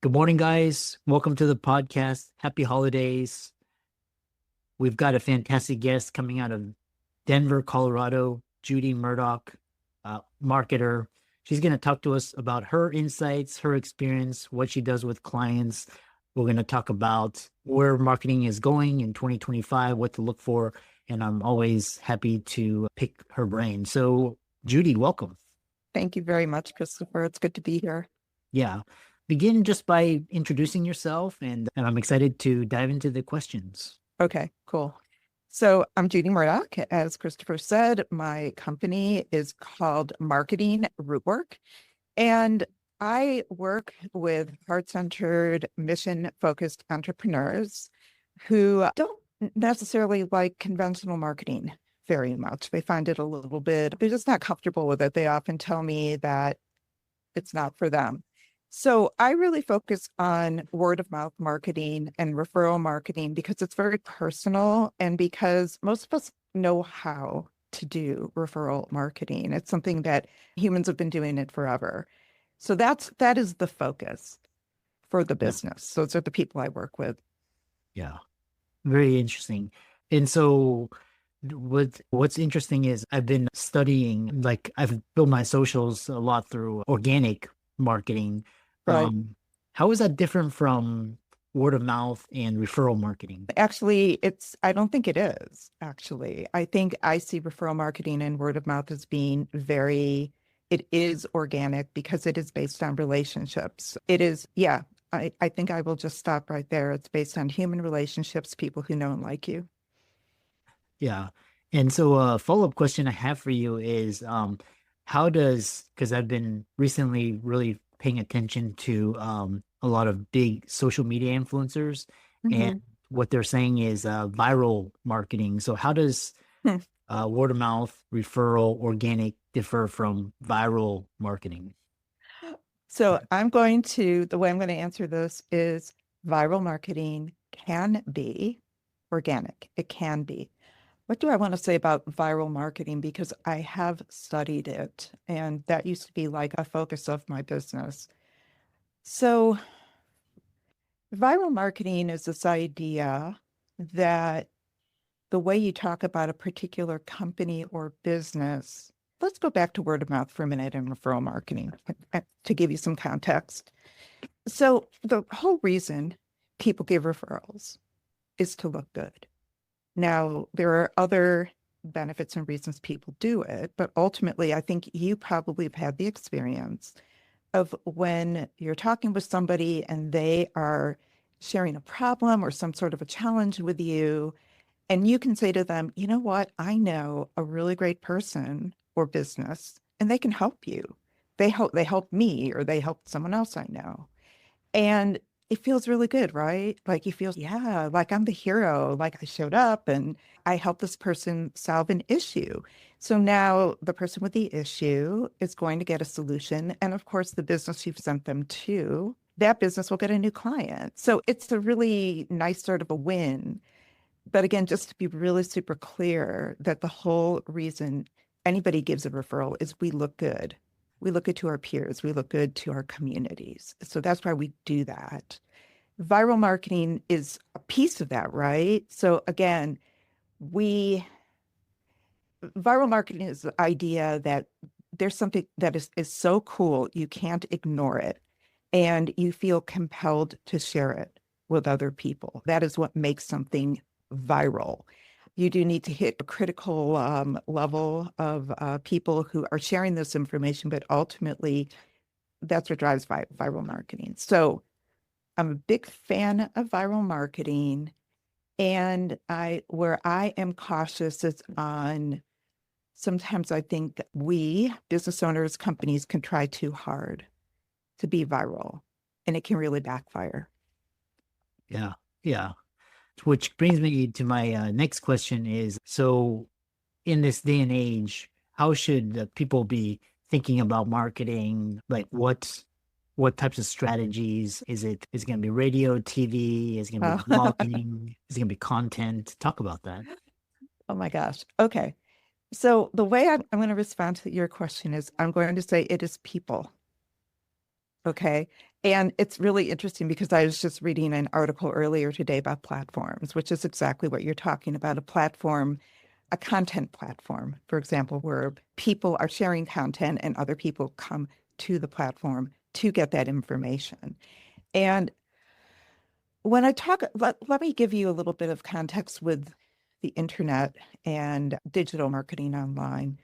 Good morning, guys. Welcome to the podcast. Happy holidays. We've got a fantastic guest coming out of Denver, Colorado, Judy Murdoch, marketer. She's going to talk to us about her insights, her experience, what she does with clients. We're going to talk about where marketing is going in 2025, what to look for, and I'm always happy to pick her brain. So, Judy, welcome. Thank you very much, Christopher. It's good to be here. Yeah. Begin just by introducing yourself, and I'm excited to dive into the questions. Okay, cool. So I'm Judy Murdoch. As Christopher said, my company is called Marketing Rootwork, and I work with heart-centered, mission-focused entrepreneurs who don't necessarily like conventional marketing very much. They find it a little bit, they're just not comfortable with it. They often tell me that it's not for them. So I really focus on word of mouth marketing and referral marketing because it's very personal and because most of us know how to do referral marketing. It's something that humans have been doing it forever. So that is the focus for the Yeah. business. Those are the people I work with. Yeah. Very interesting. And so what's interesting is I've been studying, like I've built my socials a lot through organic marketing. Right. How is that different from word of mouth and referral marketing? Actually, I don't think it is, actually. I think I see referral marketing and word of mouth as being it is organic because it is based on relationships. It is, yeah, I think I will just stop right there. It's based on human relationships, people who know and like you. Yeah. And so a follow-up question I have for you is because I've been recently really paying attention to a lot of big social media influencers, and Mhm. what they're saying is viral marketing. So how does Hmm. word of mouth, referral, organic differ from viral marketing? So the way I'm going to answer this is viral marketing can be organic. It can be. What do I want to say about viral marketing? Because I have studied it, and that used to be like a focus of my business. So, viral marketing is this idea that the way you talk about a particular company or business, let's go back to word of mouth for a minute and referral marketing to give you some context. So, the whole reason people give referrals is to look good. Now, there are other benefits and reasons people do it, but ultimately, I think you probably have had the experience of when you're talking with somebody and they are sharing a problem or some sort of a challenge with you, and you can say to them, you know what, I know a really great person or business, and they can help you. They help me or they help someone else I know. And it feels really good, right? Like you feel, yeah, like I'm the hero, like I showed up and I helped this person solve an issue. So now the person with the issue is going to get a solution. And of course, the business you've sent them to, that business will get a new client. So it's a really nice sort of a win. But again, just to be really super clear that the whole reason anybody gives a referral is we look good. We look good to our peers. We look good to our communities. So that's why we do that. Viral marketing is a piece of that, right? So again, we viral marketing is the idea that there's something that is so cool, you can't ignore it. And you feel compelled to share it with other people. That is what makes something viral. You do need to hit a critical level of people who are sharing this information, but ultimately, that's what drives viral marketing. So I'm a big fan of viral marketing, and where I am cautious is on sometimes I think we business owners, companies can try too hard to be viral, and it can really backfire. Yeah. Yeah. Which brings me to my next question is, so in this day and age, how should people be thinking about marketing? Like what types of strategies? Is it going to be radio, TV? Is it going to be Oh, blogging? Is it going to be content? Talk about that. oh my gosh. Okay. So the way I'm going to respond to your question is I'm going to say it is people. Okay. And it's really interesting because I was just reading an article earlier today about platforms, which is exactly what you're talking about. A platform, a content platform, for example, where people are sharing content and other people come to the platform to get that information. And when I talk, let me give you a little bit of context with the internet and digital marketing online.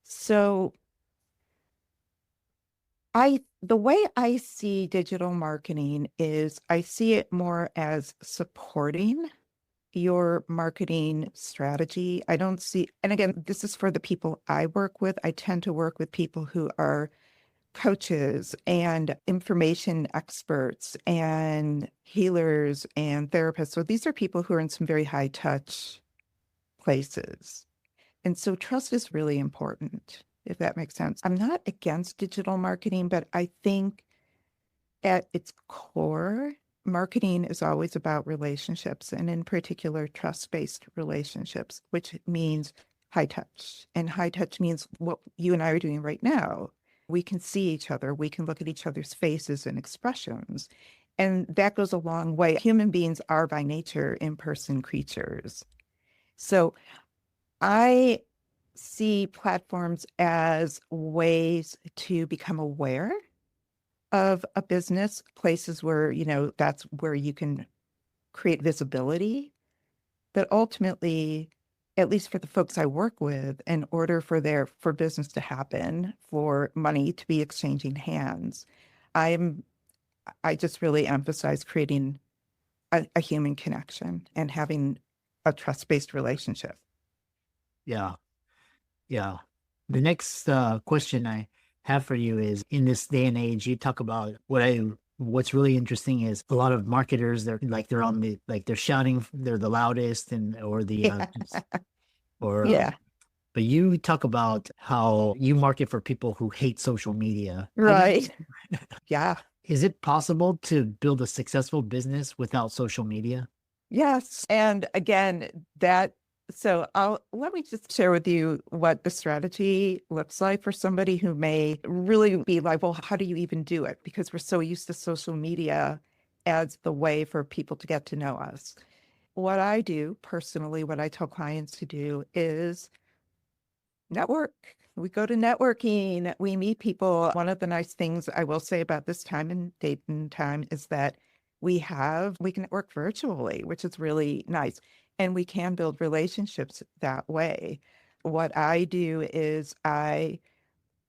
So the way I see digital marketing is I see it more as supporting your marketing strategy. I don't see, and again, this is for the people I work with. I tend to work with people who are coaches and information experts and healers and therapists. So these are people who are in some very high touch places. And so trust is really important, if that makes sense. I'm not against digital marketing, but I think at its core, marketing is always about relationships, and in particular, trust-based relationships, which means high touch. And high touch means what you and I are doing right now. We can see each other, we can look at each other's faces and expressions. And that goes a long way. Human beings are by nature in-person creatures. So I see platforms as ways to become aware of a business, places where, that's where you can create visibility. But ultimately, at least for the folks I work with, in order for business to happen, for money to be exchanging hands, I'm I just really emphasize creating a human connection and having a trust-based relationship. Yeah. Yeah. The next question I have for you is, in this day and age, you talk about what's really interesting is a lot of marketers, they're on the, like, they're shouting, they're the loudest, and or the Yeah. or Yeah. but you talk about how you market for people who hate social media. How do you, Right. Yeah. is it possible to build a successful business without social media? Yes. And again, so let me just share with you what the strategy looks like for somebody who may really be like, well, how do you even do it? Because we're so used to social media as the way for people to get to know us. What I do personally, what I tell clients to do is network. We go to networking, we meet people. One of the nice things I will say about this time and date and time is that we can network virtually, which is really nice. And we can build relationships that way. What I do is I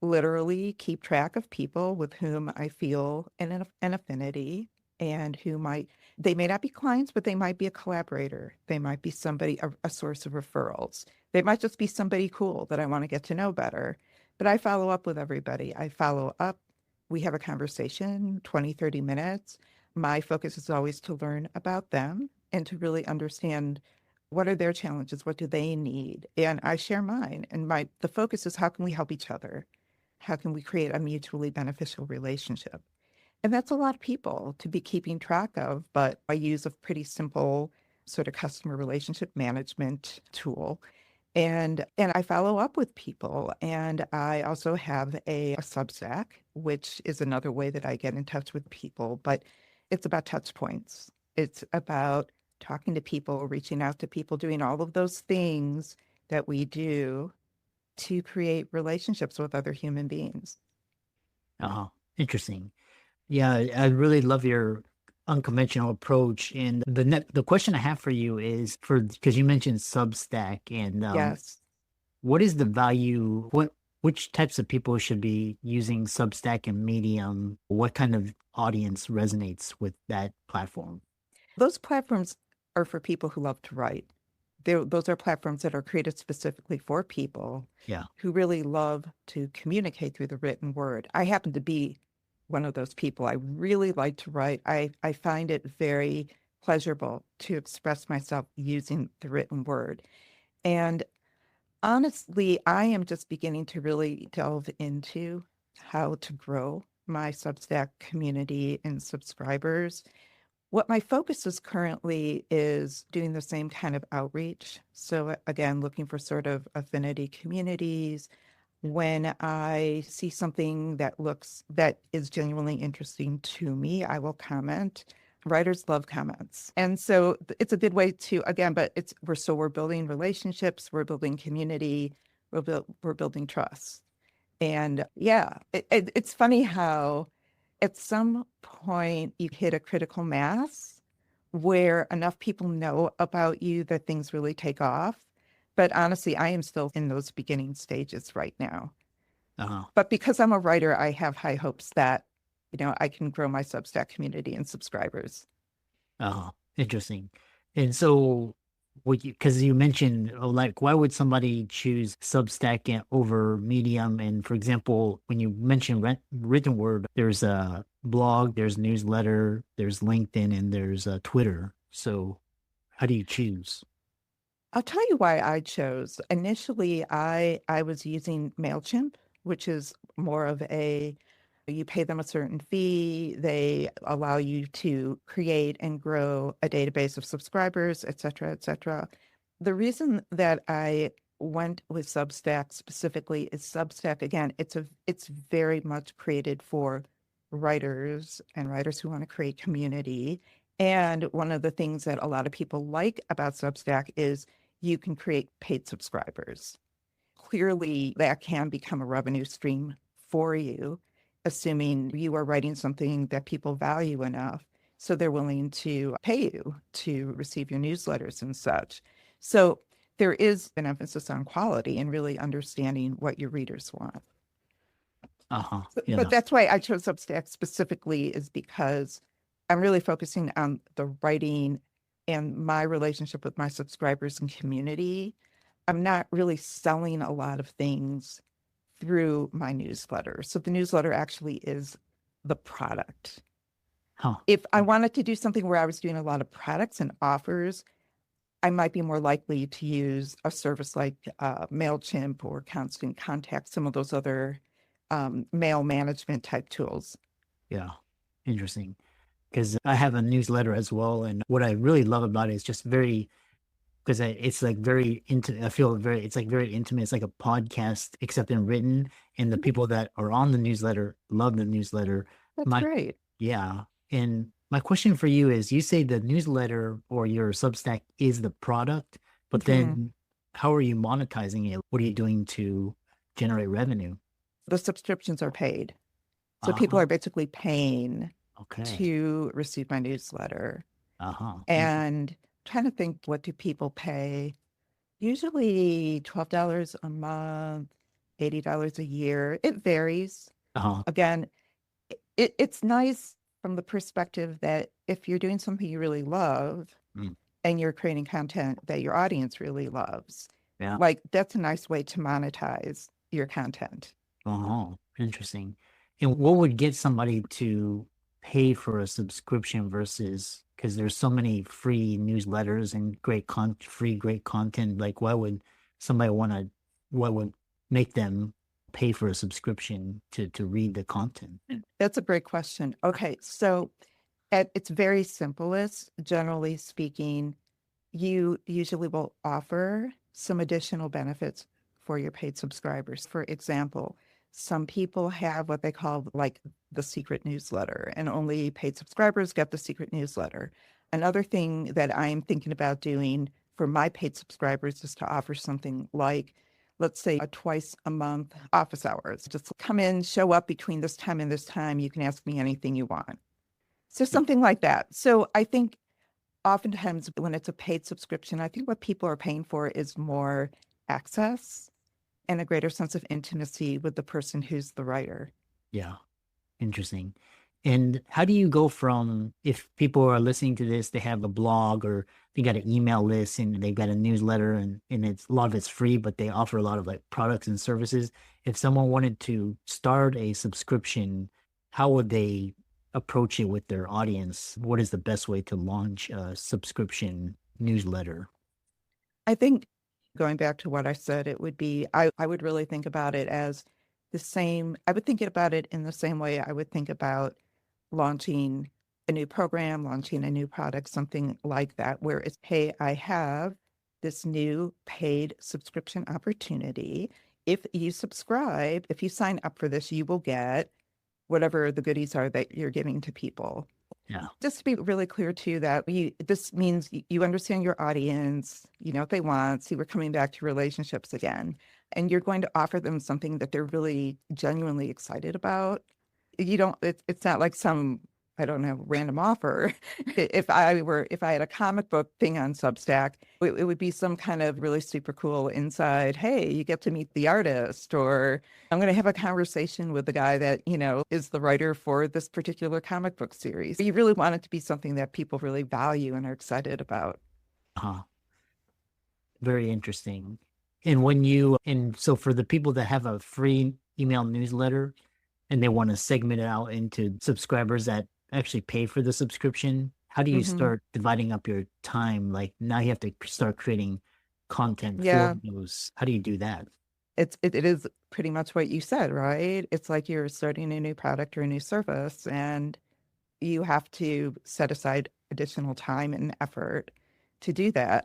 literally keep track of people with whom I feel an affinity and they may not be clients, but they might be a collaborator. They might be a source of referrals. They might just be somebody cool that I want to get to know better. But I follow up with everybody. I follow up. We have a conversation, 20, 30 minutes. My focus is always to learn about them and to really understand what are their challenges, what do they need? And I share mine. And the focus is, how can we help each other? How can we create a mutually beneficial relationship? And that's a lot of people to be keeping track of, but I use a pretty simple sort of customer relationship management tool. And I follow up with people. And I also have a Substack, which is another way that I get in touch with people, but it's about touch points. It's about talking to people, reaching out to people, doing all of those things that we do to create relationships with other human beings. Oh, interesting. Yeah, I really love your unconventional approach. And the question I have for you is, because you mentioned Substack, and Yes. what is the value? Which types of people should be using Substack and Medium? What kind of audience resonates with that platform? Those platforms are for people who love to write. Those are platforms that are created specifically for people Yeah. who really love to communicate through the written word. I happen to be one of those people. I really like to write. I find it very pleasurable to express myself using the written word. And honestly, I am just beginning to really delve into how to grow my Substack community and subscribers. What my focus is currently is doing the same kind of outreach. So again, looking for sort of affinity communities, When I see something that is genuinely interesting to me, I will comment. Writers love comments. And so it's a good way to, again, but we're building relationships, we're building community, we're building trust. And yeah, it's funny how at some point you hit a critical mass where enough people know about you that things really take off. But honestly, I am still in those beginning stages right now. Uh-huh. But because I'm a writer, I have high hopes that, I can grow my Substack community and subscribers. Uh-huh. Interesting. And so, because you mentioned, like, why would somebody choose Substack over Medium? And for example, when you mention written word, there's a blog, there's newsletter, there's LinkedIn, and there's Twitter. So, how do you choose? I'll tell you why I chose. Initially, I was using MailChimp, which is more of you pay them a certain fee. They allow you to create and grow a database of subscribers, et cetera, et cetera. The reason that I went with Substack specifically is Substack, again, it's very much created for writers and writers who want to create community. And one of the things that a lot of people like about Substack is you can create paid subscribers. Clearly, that can become a revenue stream for you, assuming you are writing something that people value enough. So they're willing to pay you to receive your newsletters and such. So there is an emphasis on quality and really understanding what your readers want. Uh-huh. But Yeah. that's why I chose Substack specifically, is because I'm really focusing on the writing and my relationship with my subscribers and community. I'm not really selling a lot of things through my newsletter. So the newsletter actually is the product. Huh. If I wanted to do something where I was doing a lot of products and offers, I might be more likely to use a service like MailChimp or Constant Contact, some of those other mail management type tools. Yeah. Interesting. Because I have a newsletter as well. And what I really love about it is just because it's like very intimate. I feel it's like very intimate. It's like a podcast, except in written. And the people that are on the newsletter love the newsletter. That's My, great. yeah. And my question for you is, you say the newsletter or your Substack is the product, but Mhm. then how are you monetizing it? What are you doing to generate revenue? The subscriptions are paid. So people Uh-huh. are basically paying Okay. to receive my newsletter. Uh-huh. And trying to think, what do people pay? Usually $12 a month, $80 a year. It varies. Uh-huh. Again, it's nice from the perspective that if you're doing something you really love Mm. and you're creating content that your audience really loves, Yeah. like that's a nice way to monetize your content. Oh, interesting. And what would get somebody to pay for a subscription versus, because there's so many free newsletters and great content. Like, why would somebody what would make them pay for a subscription to read the content? That's a great question. Okay, so at its very simplest, generally speaking, you usually will offer some additional benefits for your paid subscribers. For example, some people have what they call like the secret newsletter, and only paid subscribers get the secret newsletter. Another thing that I'm thinking about doing for my paid subscribers is to offer something like, let's say, a twice a month office hours. Just come in, show up between this time and this time. You can ask me anything you want. So something like that. So I think oftentimes when it's a paid subscription, I think what people are paying for is more access and a greater sense of intimacy with the person who's the writer. Yeah. Interesting. And how do you go from, if people are listening to this, they have a blog or they got an email list and they've got a newsletter and it's a lot of it's free, but they offer a lot of like products and services. If someone wanted to start a subscription, how would they approach it with their audience? What is the best way to launch a subscription newsletter? I think going back to what I said, it would be, I would really think about it as I would think about it in the same way I would think about launching a new program, launching a new product, something like that, where it's, hey, I have this new paid subscription opportunity. if you subscribe, if you sign up for this, you will get whatever the goodies are that you're giving to people. Yeah. Just to be really clear too, that this means you understand your audience, you know what they want, see we're coming back to relationships again, and you're going to offer them something that they're really genuinely excited about. You don't, it's not like some, I don't know, random offer. If I had a comic book thing on Substack, it would be some kind of really super cool inside, hey, you get to meet the artist, or I'm going to have a conversation with the guy that, you know, is the writer for this particular comic book series. You really want it to be something that people really value and are excited about. Uh-huh. Very interesting. And so for the people that have a free email newsletter and they want to segment it out into subscribers that actually pay for the subscription, how do you Hmm. start dividing up your time? Like now you have to start creating content for Yeah, those. How do you do that? it is pretty much what you said, right? It's like you're starting a new product or a new service, and you have to set aside additional time and effort to do that.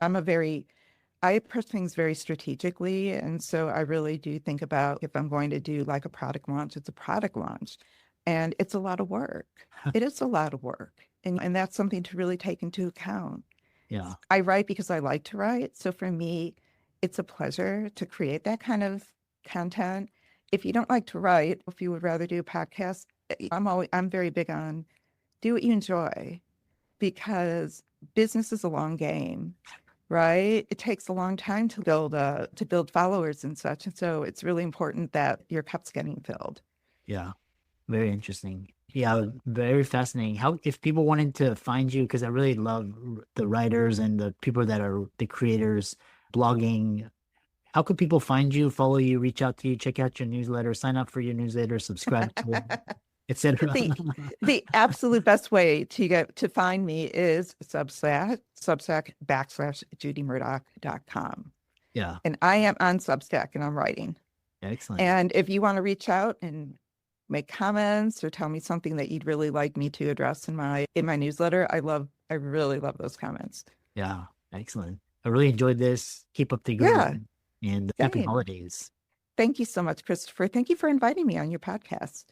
I approach things very strategically. And so I really do think about if I'm going to do like a product launch, it's a product launch. And it's a lot of work. It is a lot of work. And that's something to really take into account. Yeah. I write because I like to write. So for me, it's a pleasure to create that kind of content. If you don't like to write, if you would rather do a podcast, I'm very big on do what you enjoy, because business is a long game, right? It takes a long time to build followers and such. And so it's really important that your cup's getting filled. Yeah. Very interesting. Yeah, very fascinating. How, if people wanted to find you, because I really love the writers and the people that are the creators blogging, how could people find you, follow you, reach out to you, check out your newsletter, sign up for your newsletter, subscribe to it, etc.? the the absolute best way to get to find me is Substack /JudyMurdoch.com. Yeah, And I am on Substack and I'm writing. excellent. And if you want to reach out and make comments or tell me something that you'd really like me to address in my newsletter, I really love those comments. Yeah, excellent. I really enjoyed this. Keep up the good work Yeah, and happy same. holidays. Thank you so much, Christopher. Thank you for inviting me on your podcast.